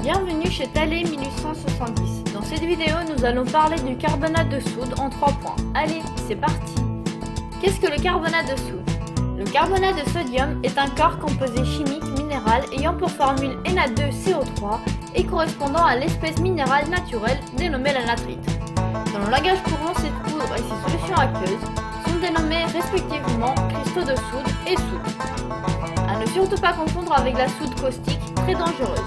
Bienvenue chez Thalé 1870. Dans cette vidéo, nous allons parler du carbonate de soude en 3 points. Allez, c'est parti! Qu'est-ce que le carbonate de soude? Le carbonate de sodium est un corps composé chimique minéral ayant pour formule Na2CO3 et correspondant à l'espèce minérale naturelle dénommée la natrite. Dans le langage courant, cette poudre et ses solutions aqueuses sont dénommées respectivement cristaux de soude et soude. À ne surtout pas confondre avec la soude caustique, très dangereuse.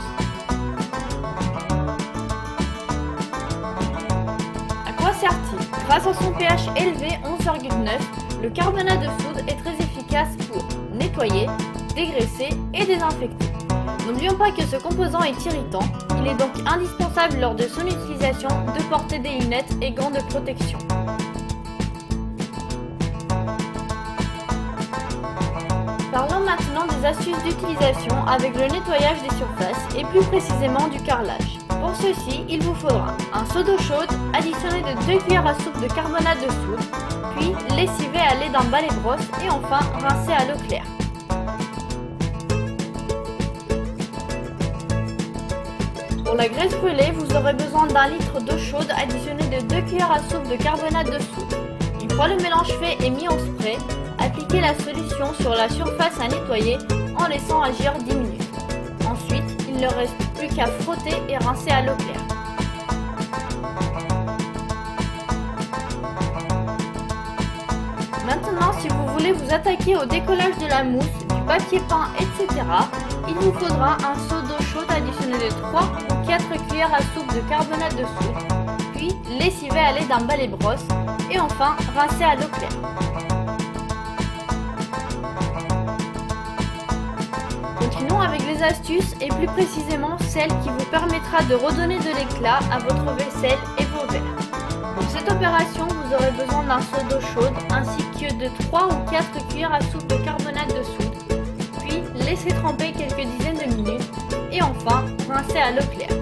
À quoi sert-il? Grâce à son pH élevé 11,9, le carbonate de soude est très efficace pour nettoyer, dégraisser et désinfecter. N'oublions pas que ce composant est irritant, il est donc indispensable lors de son utilisation de porter des lunettes et gants de protection. Parlons maintenant des astuces d'utilisation avec le nettoyage des surfaces et plus précisément du carrelage. Pour ceci, il vous faudra un seau d'eau chaude additionné de 2 cuillères à soupe de carbonate de soude, puis lessiver à l'aide d'un balai-brosse et enfin rincer à l'eau claire. Pour la graisse brûlée, vous aurez besoin d'1 litre d'eau chaude additionnée de 2 cuillères à soupe de carbonate de soude. Une fois le mélange fait et mis en spray, appliquez la solution sur la surface à nettoyer en laissant agir 10 minutes. Ensuite, il ne reste plus qu'à frotter et rincer à l'eau claire. Maintenant, si vous voulez vous attaquer au décollage de la mousse, du papier peint, etc., il vous faudra un seau d'eau chaude additionné de 3 ou 4 cuillères à soupe de carbonate de soude, puis lessiver à l'aide d'un balai-brosse et enfin rincer à l'eau claire. Continuons avec les astuces et plus précisément celle qui vous permettra de redonner de l'éclat à votre vaisselle et vos verres. Pour cette opération, vous aurez besoin d'un seau d'eau chaude ainsi que de 3 ou 4 cuillères à soupe de carbonate de soude, puis laissez tremper quelques dizaines de minutes et enfin rincer à l'eau claire.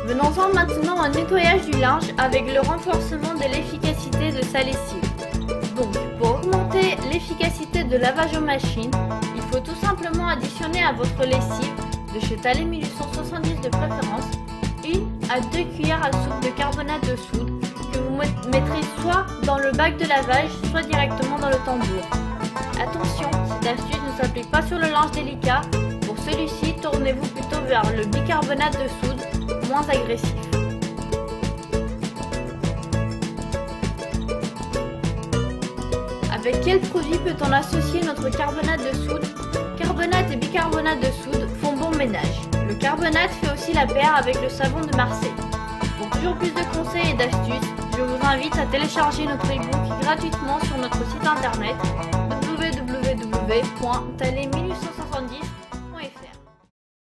Venons-en maintenant au nettoyage du linge avec le renforcement de l'efficacité de sa lessive. Donc, pour augmenter l'efficacité de lavage aux machines, il faut tout simplement additionner à votre lessive, de chez Thalé 1870 de préférence, 1 à 2 cuillères à soupe de carbonate de soude que vous mettrez soit dans le bac de lavage, soit directement dans le tambour. Attention, cette astuce ne s'applique pas sur le linge délicat. Pour celui-ci, tournez-vous plutôt vers le bicarbonate de soude, moins agressif. Avec quel produit peut-on associer notre carbonate de soude? Carbonate et bicarbonate de soude font bon ménage. Le carbonate fait aussi la paire avec le savon de Marseille. Pour toujours plus de conseils et d'astuces, je vous invite à télécharger notre e-book gratuitement sur notre site internet www.thalé1870.fr.